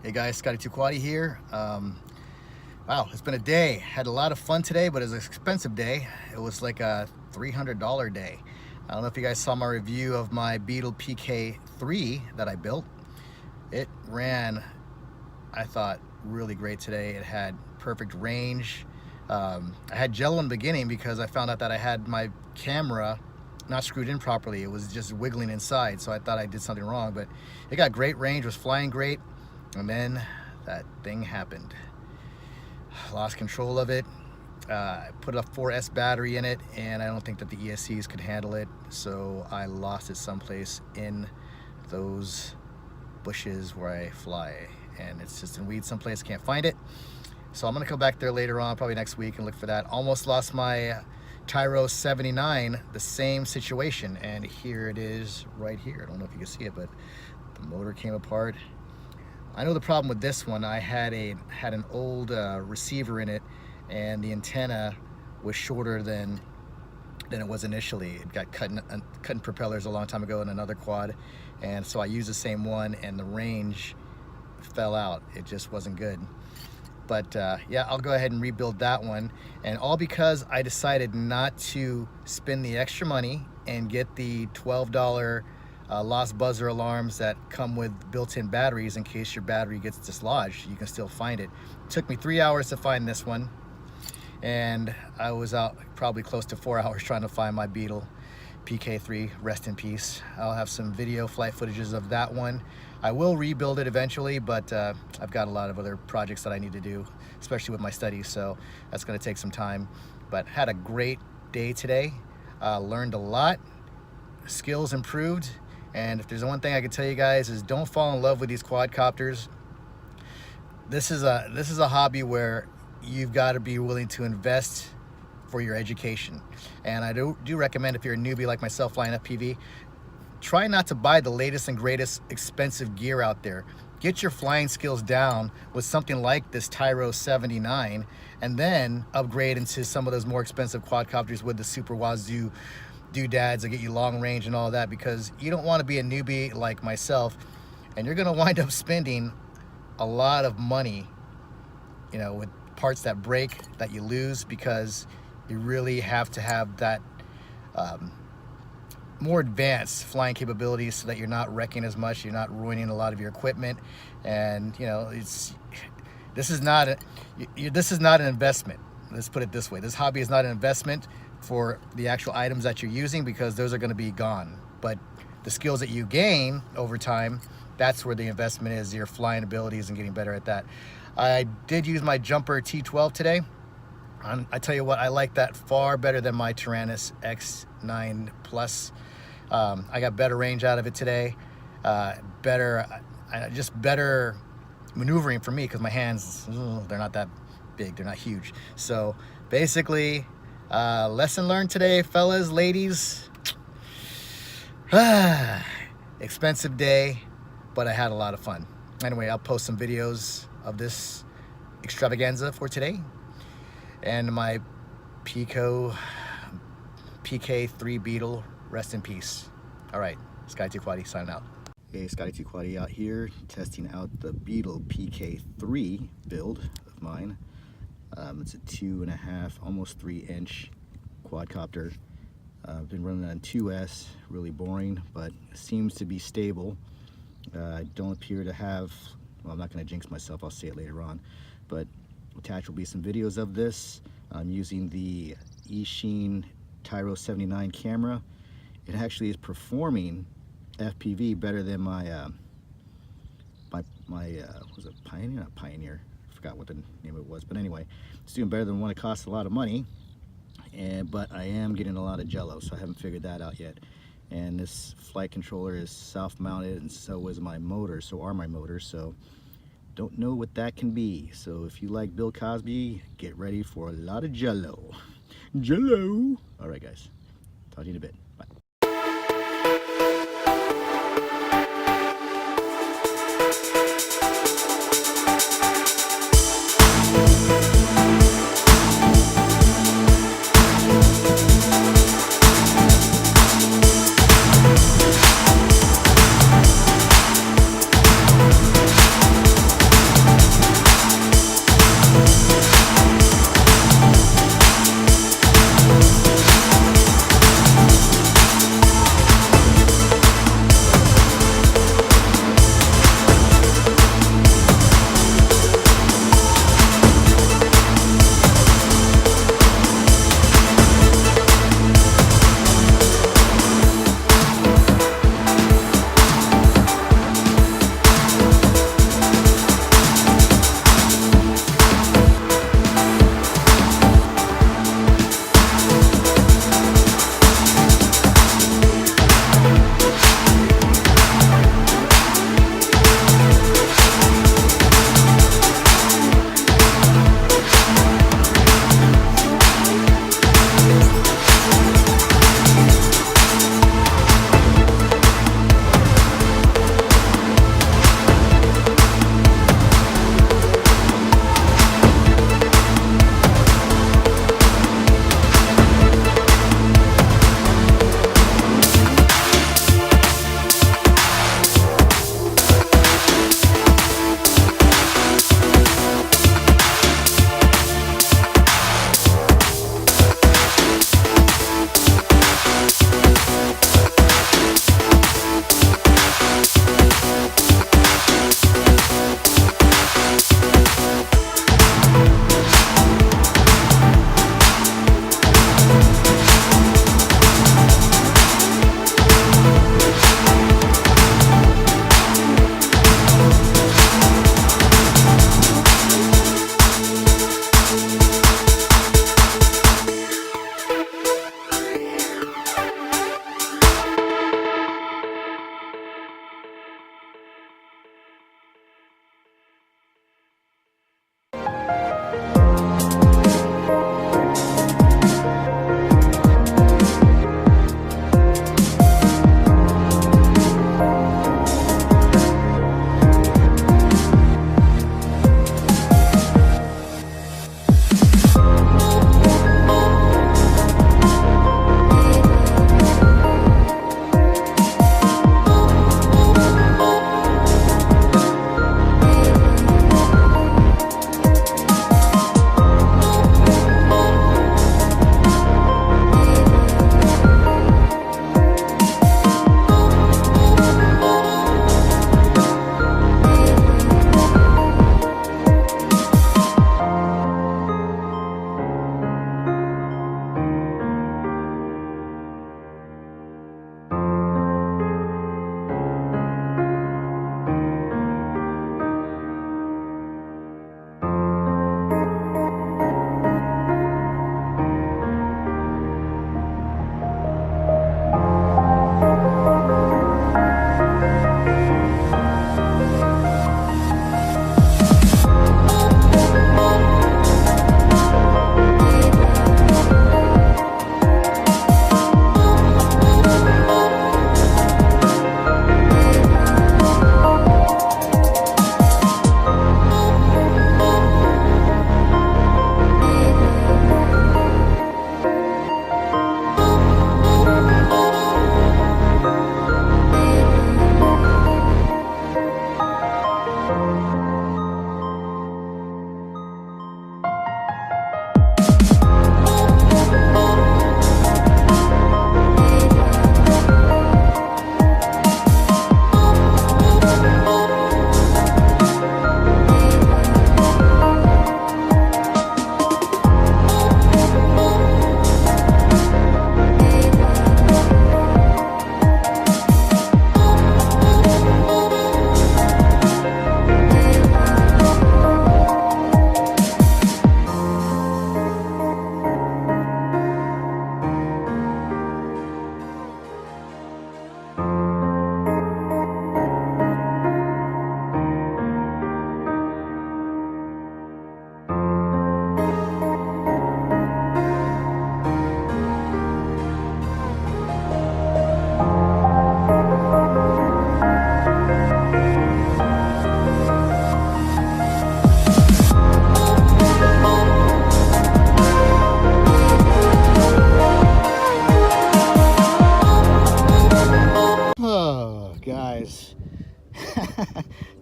Hey guys, Scotty2Quaddy here. Wow, it's been a day. Had a lot of fun today, but it was an expensive day. It was like a $300 day. I don't know if you guys saw my review of my Beetle PK3 that I built. It ran, I thought, really great today. It had perfect range. I had jello in the beginning because I found out that I had my camera not screwed in properly. It was just wiggling inside, so I thought I did something wrong, but it got great range, was flying great, and then that thing happened. Lost control of it. I put a 4S battery in it, and I don't think that the ESCs could handle it, so I lost it someplace in those bushes where I fly, and it's just in weeds someplace. Can't find it, so I'm gonna come back there later on, probably next week, and look for that. Almost lost my Tyro79, the same situation, and here it is right here. I don't know if you can see it, but the motor came apart. I know the problem with this one. I had an old receiver in it, and the antenna was shorter than it was initially. It got cut in propellers a long time ago in another quad, and so I used the same one, and the range fell out. It just wasn't good. But yeah, I'll go ahead and rebuild that one, and all because I decided not to spend the extra money and get the $12 lost buzzer alarms that come with built-in batteries in case your battery gets dislodged. You can still find it. It took me 3 hours to find this one, and I was out probably close to 4 hours trying to find my Beetle PK3, rest in peace. I'll have some video flight footages of that one. I will rebuild it eventually, but I've got a lot of other projects that I need to do, especially with my studies, so that's going to take some time. But had a great day today. Learned a lot, skills improved, and if there's one thing I can tell you guys is don't fall in love with these quadcopters. This is a hobby where you've got to be willing to invest for your education, and I do recommend, if you're a newbie like myself flying FPV, try not to buy the latest and greatest expensive gear out there. Get your flying skills down with something like this Tyro79, and then upgrade into some of those more expensive quadcopters with the super wazoo doodads that get you long range and all that, because you don't want to be a newbie like myself and you're going to wind up spending a lot of money, you know, with parts that break, that you lose, because you really have to have that more advanced flying capabilities so that you're not wrecking as much, you're not ruining a lot of your equipment. And you know, this is not an investment. Let's put it this way: this hobby is not an investment for the actual items that you're using, because those are going to be gone. But the skills that you gain over time, that's where the investment is, your flying abilities and getting better at that. I did use my jumper T12 today. I tell you what, I like that far better than my Tyrannus X9 Plus. I got better range out of it today, just better maneuvering for me, because my hands, they're not that big, they're not huge. So basically, lesson learned today, fellas, ladies. Expensive day, but I had a lot of fun. Anyway, I'll post some videos of this extravaganza for today, and my PK3 Beetle, rest in peace. All right, Scotty2Quaddy signing out. Hey, Scotty2Quaddy out here testing out the Beetle PK3 build of mine. It's a 2.5, almost 3-inch quadcopter. I've been running on 2S, really boring, but seems to be stable. I don't appear to have, well, I'm not going to jinx myself, I'll say it later on, but attached will be some videos of this. I'm using the eSheen Tyro79 camera. It actually is performing FPV better than my was it Pioneer? Not Pioneer. I forgot what the name of it was, but anyway, it's doing better than one. It costs a lot of money, but I am getting a lot of jello, so I haven't figured that out yet. And this flight controller is self-mounted, and so is my motor. So are my motors. So don't know what that can be. So if you like Bill Cosby, get ready for a lot of jello. Jello. All right, guys. Talk to you in a bit. Bye.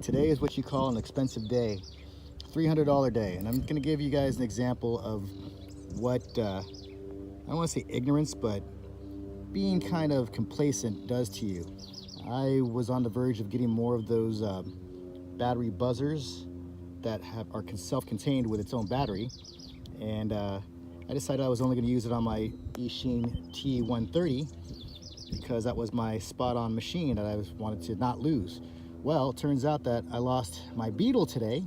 Today is what you call an expensive day, $300 day. And I'm gonna give you guys an example of what, I don't wanna say ignorance, but being kind of complacent does to you. I was on the verge of getting more of those battery buzzers that are self-contained with its own battery. And I decided I was only gonna use it on my Eachine T130 because that was my spot-on machine that I wanted to not lose. Well, it turns out that I lost my Beetle today.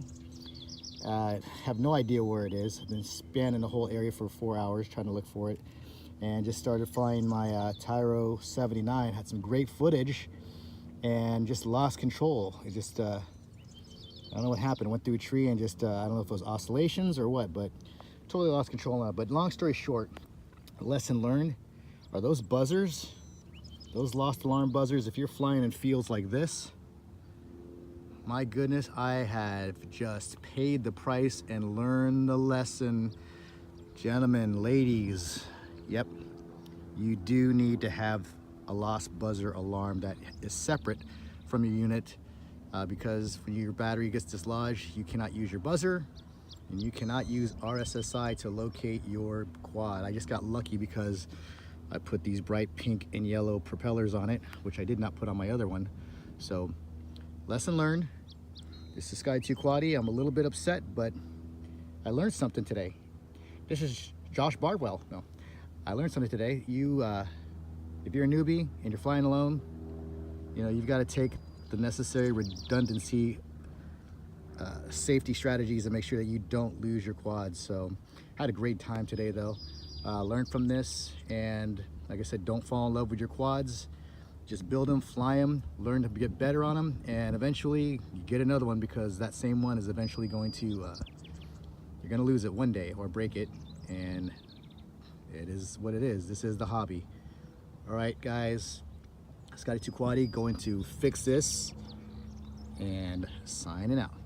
I have no idea where it is. I've been spanning the whole area for 4 hours trying to look for it, and just started flying my Tyro79. Had some great footage and just lost control. It just, I don't know what happened. I went through a tree and just, I don't know if it was oscillations or what, but totally lost control on it. But long story short, lesson learned are those buzzers, those lost alarm buzzers. If you're flying in fields like this, my goodness, I have just paid the price and learned the lesson. Gentlemen, ladies, yep, you do need to have a lost buzzer alarm that is separate from your unit because when your battery gets dislodged, you cannot use your buzzer and you cannot use RSSI to locate your quad. I just got lucky because I put these bright pink and yellow propellers on it, which I did not put on my other one. So, lesson learned. This is Sky 2 Quaddy. I'm a little bit upset, but I learned something today. This is Josh Bardwell. No, I learned something today. You, if you're a newbie and you're flying alone, you know, you've got to take the necessary redundancy safety strategies to make sure that you don't lose your quads. So I had a great time today though. Learned from this, and like I said, don't fall in love with your quads. Just build them, fly them, learn to get better on them, and eventually you get another one because that same one is eventually going to, you're going to lose it one day or break it, and it is what it is. This is the hobby. All right, guys, Sky 2 Quaddy going to fix this and signing out.